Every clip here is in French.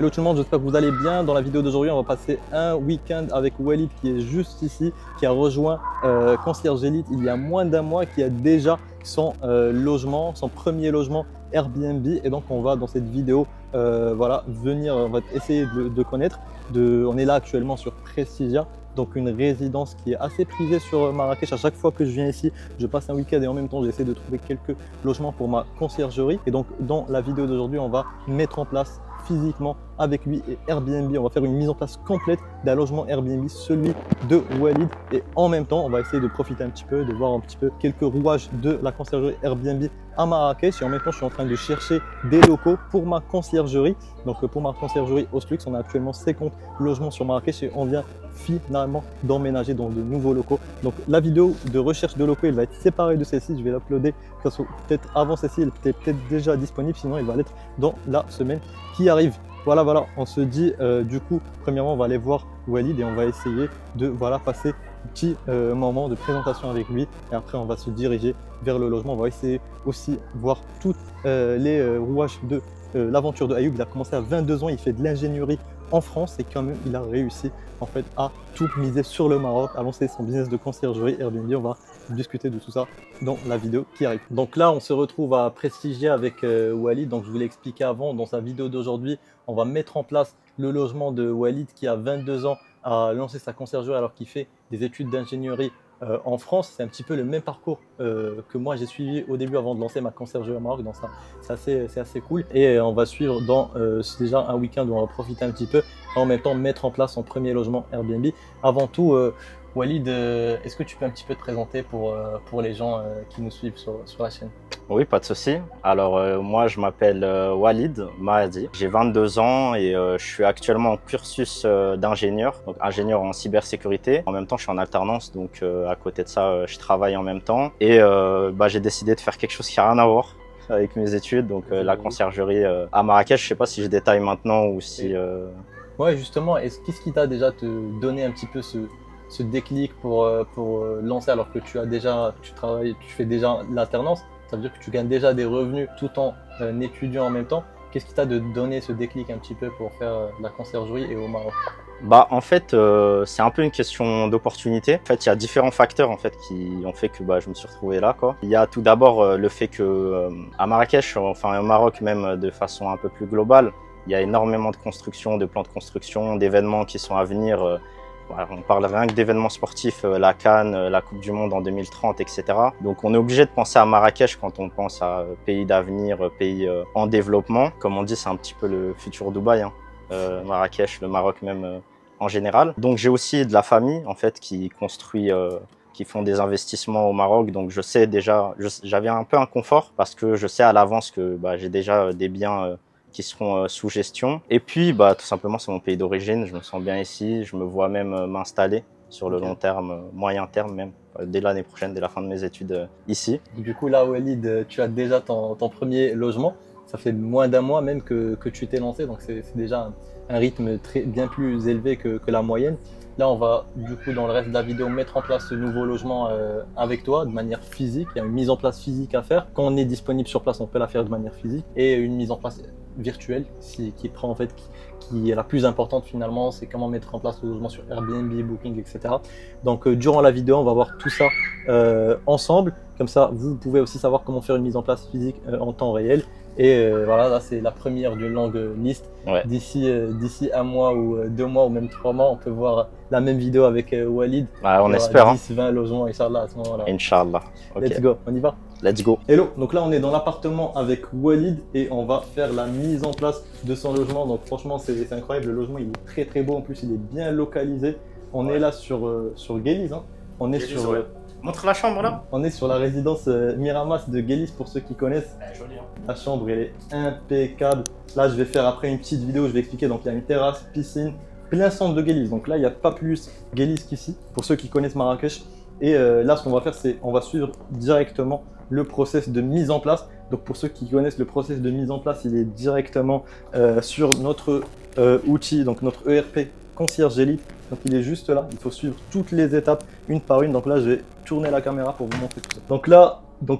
Hello tout le monde, j'espère que vous allez bien. Dans la vidéo d'aujourd'hui, on va passer un week-end avec Walid qui est juste ici, qui a rejoint Concierge Elite il y a moins d'un mois, qui a déjà son logement, son premier logement Airbnb. Et donc on va dans cette vidéo voilà, venir, on va essayer de connaître. On est là actuellement sur Prestigia, donc une résidence qui est assez prisée sur Marrakech. À chaque fois que je viens ici, je passe un week-end et en même temps j'essaie de trouver quelques logements pour ma conciergerie. Et donc dans la vidéo d'aujourd'hui, on va mettre en place physiquement avec lui et Airbnb. On va faire une mise en place complète d'un logement Airbnb, celui de Walid. Et en même temps, on va essayer de profiter un petit peu, de voir un petit peu quelques rouages de la conciergerie Airbnb à Marrakech. Et en même temps, je suis en train de chercher des locaux pour ma conciergerie. Donc pour ma conciergerie Ostlux, on a actuellement 50 logements sur Marrakech et on vient finalement d'emménager dans de nouveaux locaux. Donc la vidéo de recherche de locaux, elle va être séparée de celle-ci. Je vais l'uploader peut-être avant celle-ci, elle était peut-être déjà disponible, sinon elle va l'être dans la semaine qui arrive. Voilà, on se dit du coup, premièrement, on va aller voir Walid et on va essayer de passer un petit moment de présentation avec lui. Et après, on va se diriger vers le logement. On va essayer aussi voir tous les rouages de l'aventure de Ayoub. Il a commencé à 22 ans, il fait de l'ingénierie en France et quand même, il a réussi en fait à tout miser sur le Maroc, à lancer son business de conciergerie Airbnb. On va discuter de tout ça dans la vidéo qui arrive. Donc là, on se retrouve à Prestigia avec Walid. Donc je vous l'ai expliqué avant, dans sa vidéo d'aujourd'hui, on va mettre en place le logement de Walid qui a 22 ans, a lancé sa conciergerie alors qu'il fait des études d'ingénierie en France. C'est un petit peu le même parcours que moi j'ai suivi au début avant de lancer ma conciergerie au Maroc. Donc ça, c'est assez cool. Et on va suivre dans déjà un week-end où on va profiter un petit peu, en même temps mettre en place son premier logement Airbnb. Avant tout, Walid, est-ce que tu peux un petit peu te présenter pour les gens qui nous suivent sur la chaîne? Oui, pas de souci. Alors, moi, je m'appelle Walid Mahdi. J'ai 22 ans et je suis actuellement en cursus d'ingénieur, donc ingénieur en cybersécurité. En même temps, je suis en alternance, donc à côté de ça, je travaille en même temps. Et j'ai décidé de faire quelque chose qui n'a rien à voir avec mes études, donc la conciergerie à Marrakech. Je sais pas si je détaille maintenant ou si... Ouais, justement, qu'est-ce qui t'a déjà te donné un petit peu ce déclic pour lancer alors que tu fais déjà l'alternance? Ça veut dire que tu gagnes déjà des revenus tout en étudiant en même temps. Qu'est-ce qui t'a donné ce déclic un petit peu pour faire la conciergerie et au Maroc? En fait, c'est un peu une question d'opportunité. En fait, il y a différents facteurs en fait qui ont fait que je me suis retrouvé là, quoi. Il y a tout d'abord le fait que à Marrakech, enfin au Maroc même de façon un peu plus globale, il y a énormément de construction, de plans de construction, d'événements qui sont à venir. On parle rien que d'événements sportifs, la CAN, la Coupe du Monde en 2030, etc. Donc on est obligé de penser à Marrakech quand on pense à pays d'avenir, pays en développement. Comme on dit, c'est un petit peu le futur Dubaï, hein. Marrakech, le Maroc même en général. Donc j'ai aussi de la famille en fait qui construit, qui font des investissements au Maroc. Donc je sais déjà, j'avais un peu un confort parce que je sais à l'avance que j'ai déjà des biens qui seront sous gestion. Et puis, tout simplement, c'est mon pays d'origine. Je me sens bien ici. Je me vois même m'installer sur le long terme, moyen terme même, dès l'année prochaine, dès la fin de mes études ici. Du coup, là, Walid, tu as déjà ton premier logement. Ça fait moins d'un mois même que tu t'es lancé. Donc, c'est déjà un rythme bien plus élevé que la moyenne. Là, on va, du coup, dans le reste de la vidéo, mettre en place ce nouveau logement avec toi de manière physique. Il y a une mise en place physique à faire. Quand on est disponible sur place, on peut la faire de manière physique. Et une mise en place virtuelle qui prend en fait qui est la plus importante finalement, c'est comment mettre en place le logement sur Airbnb, Booking, etc. Donc durant la vidéo, on va voir tout ça ensemble. Comme ça, vous pouvez aussi savoir comment faire une mise en place physique en temps réel. Et voilà, là c'est la première d'une longue liste. Ouais. D'ici un mois ou 2 mois ou même 3 mois, on peut voir la même vidéo avec Walid. On espère. 10-20 logements, Inch'Allah, à ce moment-là. Inch'Allah. Okay. Let's go, on y va? Let's go. Hello, donc là on est dans l'appartement avec Walid et on va faire la mise en place de son logement. Donc franchement c'est incroyable, le logement il est très beau, en plus il est bien localisé. On est là sur Guéliz, hein. On est sur... Montre la chambre là. On est sur la résidence Miramas de Guéliz pour ceux qui connaissent. Joli, hein. La chambre elle est impeccable. Là je vais faire après une petite vidéo, je vais expliquer. Donc il y a une terrasse, piscine, plein centre de Guéliz. Donc là il n'y a pas plus Guéliz qu'ici pour ceux qui connaissent Marrakech. Et là ce qu'on va faire c'est on va suivre directement le process de mise en place. Donc pour ceux qui connaissent le process de mise en place, il est directement sur notre outil, donc notre ERP Concierge Elite. Donc il est juste là, il faut suivre toutes les étapes une par une. Donc là je vais tourner la caméra pour vous montrer tout ça. Donc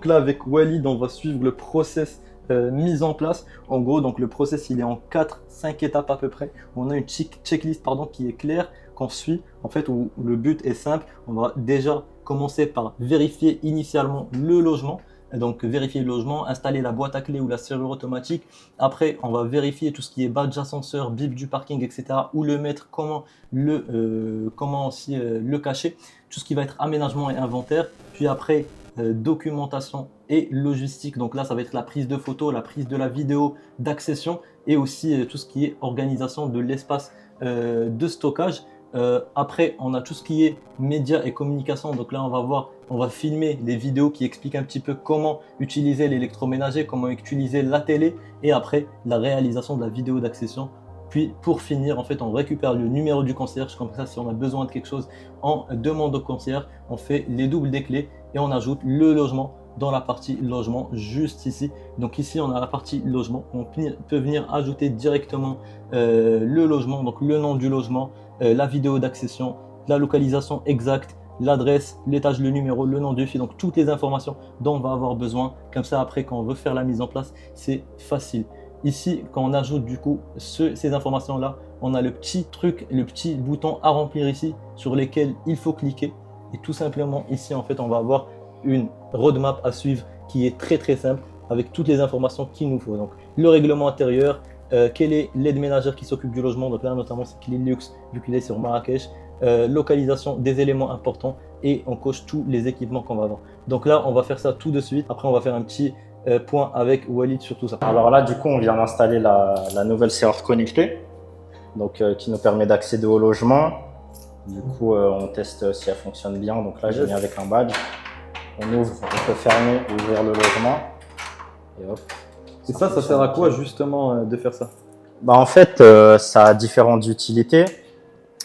là avec Walid on va suivre le process mise en place. En gros, donc le process, il est en 4-5 étapes à peu près. On a une checklist qui est claire, qu'on suit, en fait, où le but est simple. On va déjà commencer par vérifier initialement le logement. Donc vérifier le logement, installer la boîte à clé ou la serrure automatique. Après, on va vérifier tout ce qui est badge ascenseur, bip du parking, etc. Où le mettre, comment aussi le cacher. Tout ce qui va être aménagement et inventaire. Puis après, documentation et logistique. Donc là, ça va être la prise de photos, la prise de la vidéo d'accession et aussi tout ce qui est organisation de l'espace de stockage. Après, on a tout ce qui est médias et communication. Donc là, on va filmer des vidéos qui expliquent un petit peu comment utiliser l'électroménager, comment utiliser la télé et après la réalisation de la vidéo d'accession. Puis pour finir, en fait, on récupère le numéro du concierge. Comme ça, si on a besoin de quelque chose, on demande au concierge, on fait les doubles des clés et on ajoute le logement dans la partie logement juste ici. Donc ici, on a la partie logement. On peut venir ajouter directement le logement, donc le nom du logement, la vidéo d'accession, la localisation exacte, l'adresse, l'étage, le numéro, le nom du fil, donc toutes les informations dont on va avoir besoin. Comme ça, après, quand on veut faire la mise en place, c'est facile. Ici, quand on ajoute du coup ces informations-là, on a le petit truc, le petit bouton à remplir ici sur lesquels il faut cliquer. Et tout simplement, ici, en fait, on va avoir une roadmap à suivre qui est très très simple avec toutes les informations qu'il nous faut. Donc, le règlement intérieur, quel est l'aide ménagère qui s'occupe du logement, donc là notamment c'est Cleanlux vu qu'il est sur Marrakech, localisation des éléments importants et on coche tous les équipements qu'on va avoir. Donc là on va faire ça tout de suite, après on va faire un petit point avec Walid sur tout ça. Alors là du coup on vient d'installer la nouvelle serrure connectée donc, qui nous permet d'accéder au logement. Du coup on teste si elle fonctionne bien, donc là j'ai mis avec un badge. On ouvre, on peut fermer ou ouvrir le logement et hop. Et ça sert à quoi justement de faire ça? Bah en fait, ça a différentes utilités.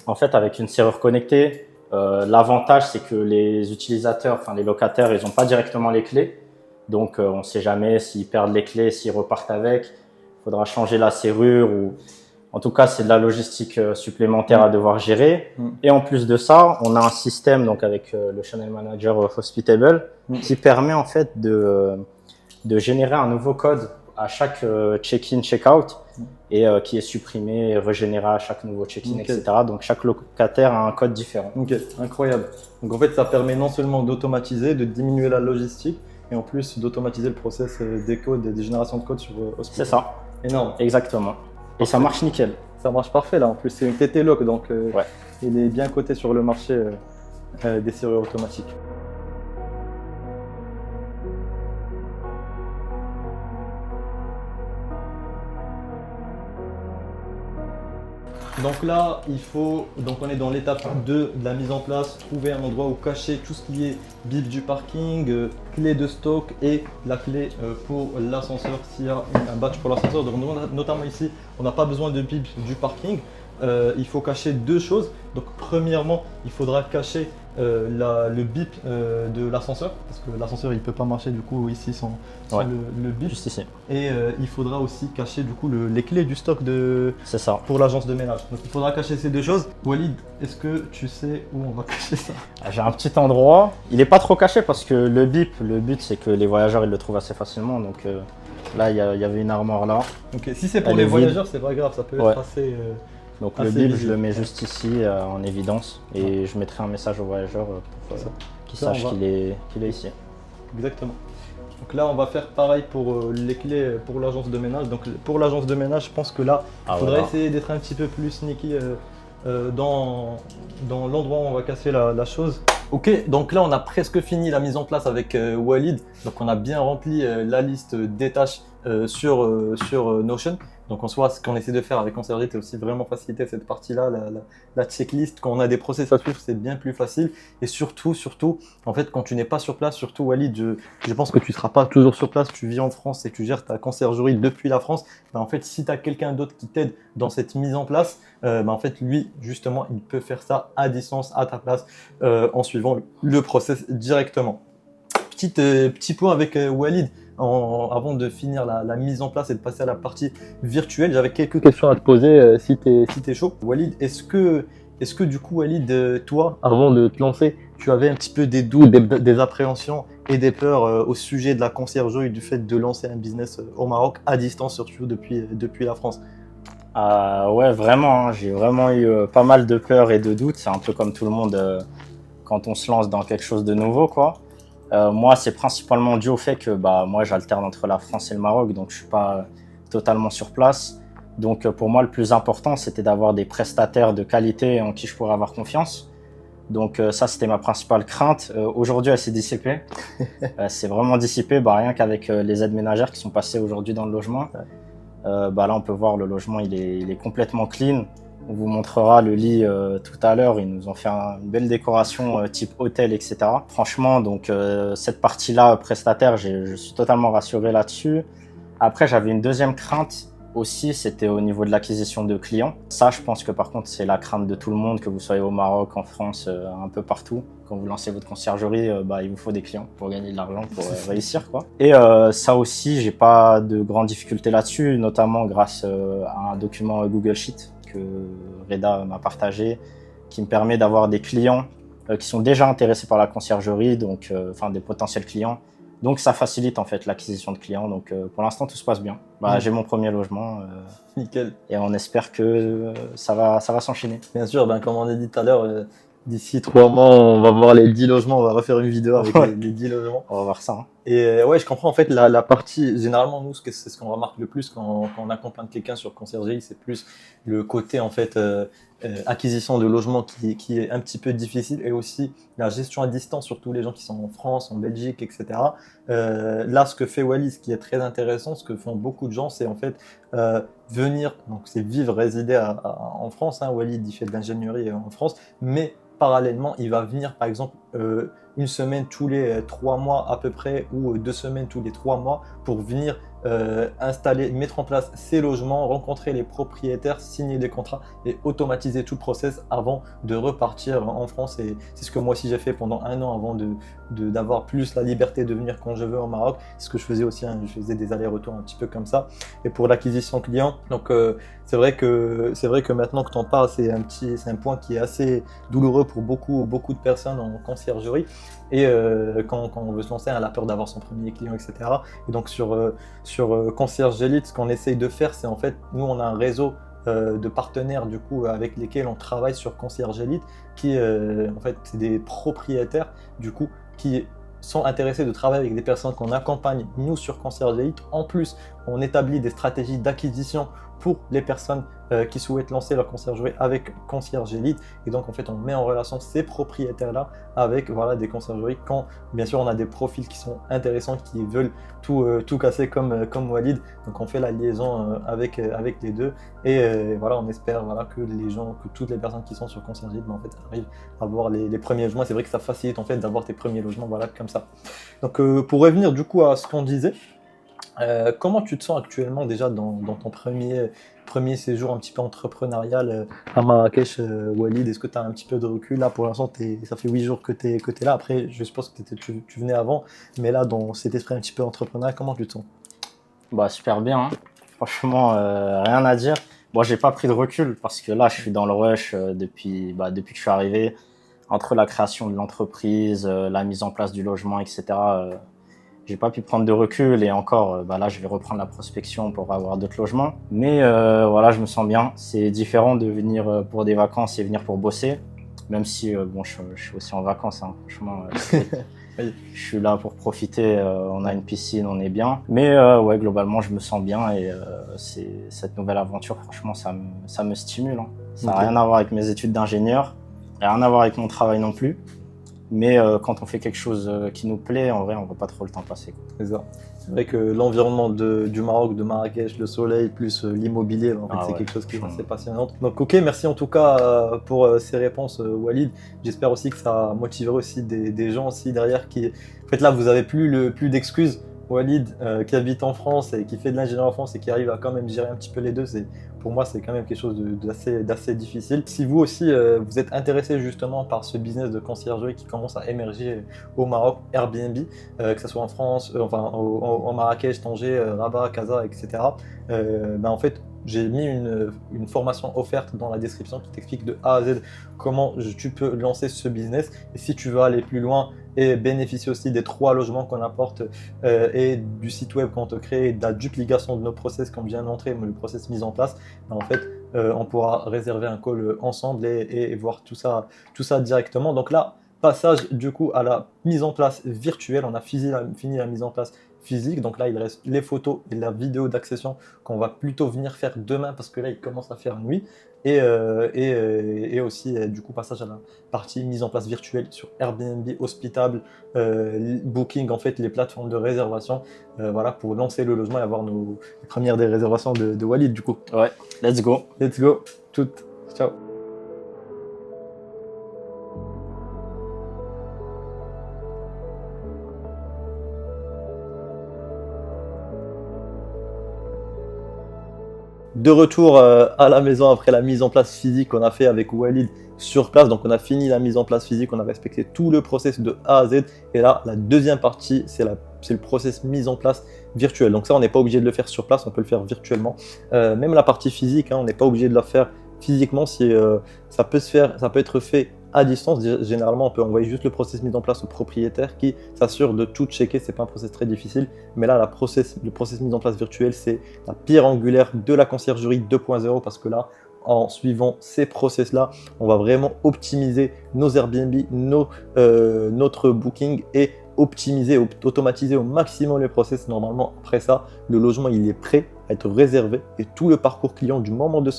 En fait, avec une serrure connectée, l'avantage c'est que les utilisateurs, enfin les locataires, ils n'ont pas directement les clés. Donc on ne sait jamais s'ils perdent les clés, s'ils repartent avec. Il faudra changer la serrure ou en tout cas c'est de la logistique supplémentaire à devoir gérer. Et en plus de ça, on a un système donc avec le Channel Manager Hospitable qui permet en fait de générer un nouveau code à chaque check-in, check-out et qui est supprimé et régénéré à chaque nouveau check-in, etc. Donc chaque locataire a un code différent. Ok, incroyable. Donc en fait, ça permet non seulement d'automatiser, de diminuer la logistique et en plus d'automatiser le process des codes et des générations de codes sur Hospital. C'est ça. Énorme. Exactement. Et ça marche nickel. Ça marche parfait là. En plus, c'est une TT Lock, donc ouais. Il est bien coté sur le marché des serrures automatiques. Donc là, on est dans l'étape 2 de la mise en place, trouver un endroit où cacher tout ce qui est bip du parking, clé de stock et la clé pour l'ascenseur s'il y a un badge pour l'ascenseur. Donc notamment ici, on n'a pas besoin de bip du parking. Il faut cacher deux choses. Donc premièrement, il faudra cacher le bip de l'ascenseur parce que l'ascenseur il peut pas marcher du coup ici sans le bip. Juste ici. Et il faudra aussi cacher du coup les clés du stock C'est ça. pour l'agence de ménage. Donc il faudra cacher ces deux choses. Walid, est-ce que tu sais où on va cacher ça? J'ai un petit endroit. Il n'est pas trop caché parce que le bip, le but c'est que les voyageurs ils le trouvent assez facilement. Donc là il y avait une armoire là. Ok, si c'est pour les voyageurs, c'est pas grave, ça peut être assez. Donc le bip, je le mets juste ici en évidence et je mettrai un message aux voyageurs pour qu'ils sachent qu'il est ici. Exactement. Donc là, on va faire pareil pour les clés pour l'agence de ménage. Donc pour l'agence de ménage, je pense que là, il faudrait essayer d'être un petit peu plus sneaky dans l'endroit où on va casser la chose. Ok, donc là, on a presque fini la mise en place avec Walid. Donc on a bien rempli la liste des tâches sur Notion. Donc en soi, ce qu'on essaie de faire avec Conciergerie, c'est aussi vraiment faciliter cette partie-là, la checklist. Quand on a des process à suivre, c'est bien plus facile. Et surtout, en fait, quand tu n'es pas sur place, surtout Walid, je pense que tu ne seras pas toujours sur place, tu vis en France et tu gères ta conciergerie depuis la France. Ben, en fait, si tu as quelqu'un d'autre qui t'aide dans cette mise en place, ben, en fait, lui, justement, il peut faire ça à distance, à ta place, en suivant le process directement. Petit point avec Walid. Avant de finir la mise en place et de passer à la partie virtuelle, j'avais quelques questions à te poser si tu es chaud. Walid, est-ce que Est-ce que du coup, Walid, toi, avant de te lancer, tu avais un petit peu des doutes, des appréhensions et des peurs au sujet de la conciergerie, du fait de lancer un business au Maroc, à distance surtout depuis la France? Ouais, vraiment, hein, j'ai vraiment eu pas mal de peurs et de doutes. C'est un peu comme tout le monde quand on se lance dans quelque chose de nouveau, quoi. Moi, c'est principalement dû au fait que bah, moi, j'alterne entre la France et le Maroc, donc je suis pas totalement sur place. Donc, pour moi, le plus important, c'était d'avoir des prestataires de qualité en qui je pourrais avoir confiance. Donc, ça, c'était ma principale crainte. Aujourd'hui, elle s'est dissipée. C'est vraiment dissipé, bah, rien qu'avec les aides ménagères qui sont passées aujourd'hui dans le logement. Bah, là, on peut voir le logement, il est complètement clean. On vous montrera le lit tout à l'heure. Ils nous ont fait une belle décoration type hôtel, etc. Franchement, donc cette partie-là, prestataire, je suis totalement rassuré là-dessus. Après, j'avais une deuxième crainte aussi, c'était au niveau de l'acquisition de clients. Ça, je pense que par contre, c'est la crainte de tout le monde, que vous soyez au Maroc, en France, un peu partout. Quand vous lancez votre conciergerie, bah, il vous faut des clients pour gagner de l'argent, pour réussir, quoi. Et ça aussi, j'ai pas de grandes difficultés là-dessus, notamment grâce à un document Google Sheet que Reda m'a partagé, qui me permet d'avoir des clients qui sont déjà intéressés par la conciergerie, donc enfin des potentiels clients. Donc ça facilite en fait l'acquisition de clients. Donc pour l'instant tout se passe bien. Bah, j'ai mon premier logement Nickel. et on espère que ça va s'enchaîner. Bien sûr, ben, comme on a dit tout à l'heure, d'ici 3 mois, on va voir les 10 logements, on va refaire une vidéo avec les 10 logements. On va voir ça. Hein. Et ouais, je comprends en fait la partie, généralement nous, c'est ce qu'on remarque le plus quand on accompagne quelqu'un sur conciergerie, c'est plus le côté en fait acquisition de logements qui est un petit peu difficile, et aussi la gestion à distance, surtout les gens qui sont en France, en Belgique, etc. Là, ce que fait Walid, ce qui est très intéressant, ce que font beaucoup de gens, c'est en fait venir, donc c'est vivre, résider en France, hein. Walid, il fait de l'ingénierie en France, mais parallèlement, il va venir par exemple une semaine tous les 3 mois à peu près, ou 2 semaines tous les 3 mois, pour venir installer, mettre en place ces logements, rencontrer les propriétaires, signer des contrats et automatiser tout le process avant de repartir en France. Et c'est ce que moi aussi j'ai fait pendant 1 an avant d'avoir plus la liberté de venir quand je veux au Maroc. C'est ce que je faisais aussi, hein. Je faisais des allers-retours un petit peu comme ça. Et pour l'acquisition client, donc c'est vrai que maintenant que tu en parles, c'est un point qui est assez douloureux pour beaucoup de personnes en conciergerie. Et quand on veut se lancer, on a la peur d'avoir son premier client, etc. Et donc sur Concierge Elite, ce qu'on essaye de faire, c'est en fait, nous on a un réseau de partenaires du coup avec lesquels on travaille sur Concierge Elite, qui en fait c'est des propriétaires du coup qui sont intéressés de travailler avec des personnes qu'on accompagne nous sur Concierge Elite. En plus, on établit des stratégies d'acquisition pour les personnes qui souhaitent lancer leur conciergerie avec Concierge Elite. Et donc en fait on met en relation ces propriétaires là avec voilà, des conciergeries, quand bien sûr on a des profils qui sont intéressants, qui veulent tout casser comme Walid. Donc on fait la liaison avec les deux, et voilà, on espère voilà, que les gens, que toutes les personnes qui sont sur Concierge Elite en fait, arrivent à avoir les premiers logements. C'est vrai que ça facilite en fait d'avoir tes premiers logements, voilà, comme ça. Donc pour revenir du coup à ce qu'on disait, comment tu te sens actuellement déjà dans ton premier séjour un petit peu entrepreneurial à Marrakech, Walid? Est-ce que tu as un petit peu de recul là? Pour l'instant, ça fait 8 jours que tu es là. Après, je suppose que tu venais avant, mais là, dans cet esprit un petit peu entrepreneurial, comment tu te sens? Bah super bien. Hein. Franchement, rien à dire. Moi, j'ai pas pris de recul parce que là, je suis dans le rush depuis que je suis arrivé. Entre la création de l'entreprise, la mise en place du logement, etc. J'ai pas pu prendre de recul, et encore, là, je vais reprendre la prospection pour avoir d'autres logements. Mais voilà, je me sens bien. C'est différent de venir pour des vacances et venir pour bosser. Même si, bon, je suis aussi en vacances, hein, franchement. Oui. Je suis là pour profiter. On a une piscine, on est bien. Mais ouais, globalement, je me sens bien, et cette nouvelle aventure, franchement, ça me stimule. Hein. Ça n'a rien à voir avec mes études d'ingénieur, rien à voir avec mon travail non plus. Mais quand on fait quelque chose qui nous plaît, en vrai, on ne voit pas trop le temps passer. C'est ça. C'est vrai que l'environnement du Maroc, de Marrakech, le soleil, plus l'immobilier, en fait, c'est quelque chose qui est assez passionnant. Donc ok, merci en tout cas pour ces réponses, Walid. J'espère aussi que ça motivera aussi des gens aussi derrière qui... En fait là, vous n'avez plus d'excuses. Walid qui habite en France et qui fait de l'ingénierie en France et qui arrive à quand même gérer un petit peu les deux, pour moi c'est quand même quelque chose d'assez difficile. Si vous aussi vous êtes intéressé justement par ce business de conciergerie qui commence à émerger au Maroc, Airbnb, que ce soit en France, en Marrakech, Tanger, Rabat, Casa, etc. En fait, j'ai mis une formation offerte dans la description qui t'explique de A à Z comment tu peux lancer ce business. Et si tu veux aller plus loin et bénéficier aussi des 3 logements qu'on apporte et du site web qu'on te crée, et de la duplication de nos process qu'on vient d'entrer, le process mis en place, en fait, on pourra réserver un call ensemble et voir tout ça directement. Donc là, passage du coup à la mise en place virtuelle. On a fini la mise en place physique. Donc là, il reste les photos et la vidéo d'accession qu'on va plutôt venir faire demain parce que là, il commence à faire nuit. Et aussi, du coup, passage à la partie mise en place virtuelle sur Airbnb, Hospitable, Booking, en fait, les plateformes de réservation, voilà, pour lancer le logement et avoir les premières des réservations de Walid, du coup. Ouais, let's go. Let's go. Toutes. Ciao. De retour à la maison après la mise en place physique qu'on a fait avec Walid sur place. Donc on a fini la mise en place physique, on a respecté tout le process de A à Z. Et là, la deuxième partie, c'est le process mise en place virtuel. Donc ça, on n'est pas obligé de le faire sur place, on peut le faire virtuellement. Même la partie physique, hein, on n'est pas obligé de la faire physiquement. Si ça peut être fait à distance. Généralement, on peut envoyer juste le process mis en place au propriétaire qui s'assure de tout checker. C'est pas un process très difficile, mais là, le process mis en place virtuel, c'est la pierre angulaire de la conciergerie 2.0 parce que là, en suivant ces process-là, on va vraiment optimiser nos Airbnb, notre booking et optimiser, automatiser au maximum les process. Normalement, après ça, le logement, il est prêt à être réservé et tout le parcours client du moment de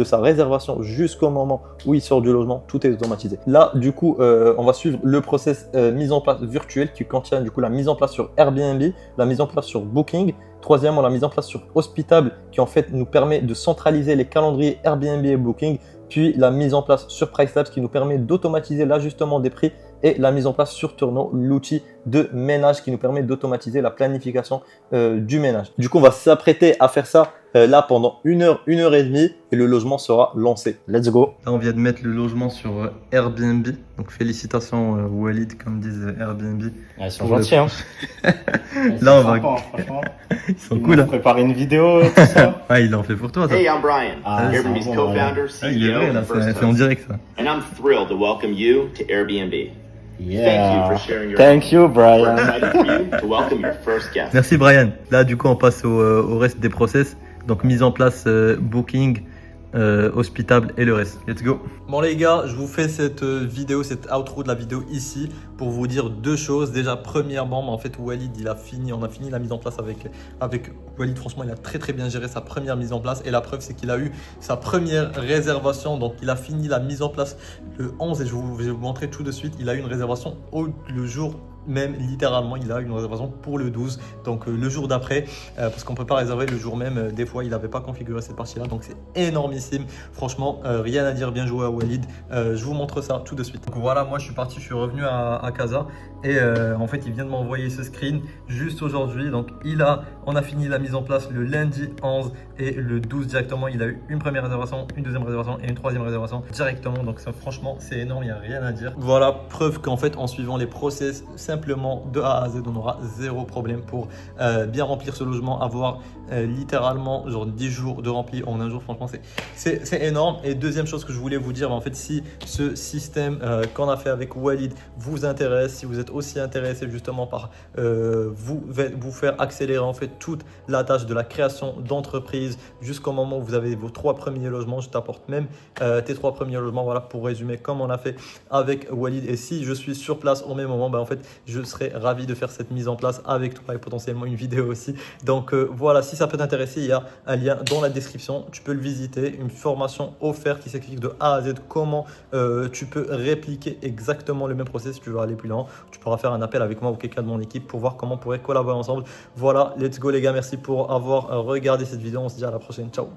sa réservation jusqu'au moment où il sort du logement, tout est automatisé. Là, du coup, on va suivre le process mise en place virtuel qui contient du coup la mise en place sur Airbnb, la mise en place sur Booking. Troisièmement, la mise en place sur Hospitable qui en fait nous permet de centraliser les calendriers Airbnb et Booking. Puis la mise en place sur Pricelabs qui nous permet d'automatiser l'ajustement des prix et la mise en place sur Turno, l'outil de ménage qui nous permet d'automatiser la planification du ménage. Du coup, on va s'apprêter à faire ça là pendant 1 heure, 1 heure et demie et le logement sera lancé. Let's go. Là, on vient de mettre le logement sur Airbnb. Donc, félicitations Walid, comme disent Airbnb. Ouais, ils sont gentils, hein. Là, on va. Franchement. Ils sont cool. Hein. Préparer une vidéo, tout ça. Ah, il en fait pour toi, ça. Hey, I'm Brian, c'est Airbnb's un bon co-founder, Ah, il est CEO, vrai, là, and first c'est en host. direct, ça. And I'm thrilled to welcome you to Airbnb. Thank you for sharing your Thank you, We're Brian. excited for you to welcome your first guest. Merci Brian. Là, du coup, on passe au reste des process. Donc, mise en place Booking, Hospitable et le reste. Let's go. Bon les gars, je vous fais cette vidéo, cette outro de la vidéo ici pour vous dire 2 choses. Déjà, premièrement, en fait, Walid, on a fini la mise en place avec Walid. Franchement, il a très bien géré sa première mise en place. Et la preuve, c'est qu'il a eu sa première réservation. Donc, il a fini la mise en place le 11 et je vais vous montrer tout de suite. Il a eu une réservation le jour même, littéralement, il a une réservation pour le 12, donc le jour d'après, parce qu'on peut pas réserver le jour même. Des fois, il n'avait pas configuré cette partie-là, donc c'est énormissime. Franchement, rien à dire, bien joué à Walid. Je vous montre ça tout de suite. Donc voilà, moi je suis revenu à Casa et en fait, il vient de m'envoyer ce screen juste aujourd'hui. Donc on a fini la mise en place le lundi 11 et le 12 directement. Il a eu une première réservation, une deuxième réservation et une troisième réservation directement. Donc ça, franchement, c'est énorme, il n'y a rien à dire. Voilà, preuve qu'en fait, en suivant les process simplement de A à Z, on aura 0 problème pour bien remplir ce logement, avoir littéralement genre 10 jours de rempli en un jour. Franchement, c'est énorme. Et deuxième chose que je voulais vous dire, en fait, si ce système qu'on a fait avec Walid vous intéresse, si vous êtes aussi intéressé justement par vous faire accélérer en fait toute la tâche de la création d'entreprise jusqu'au moment où vous avez vos 3 premiers logements, je t'apporte même tes 3 premiers logements. Voilà, pour résumer, comme on a fait avec Walid. Et si je suis sur place au même moment, en fait, je serais ravi de faire cette mise en place avec toi et potentiellement une vidéo aussi. Donc voilà, si ça peut t'intéresser, il y a un lien dans la description, tu peux le visiter, une formation offerte qui s'explique de A à Z comment tu peux répliquer exactement le même process. Si tu veux aller plus loin, tu pourras faire un appel avec moi ou quelqu'un de mon équipe pour voir comment on pourrait collaborer ensemble. Voilà, let's go les gars, merci pour avoir regardé cette vidéo, on se dit à la prochaine, ciao.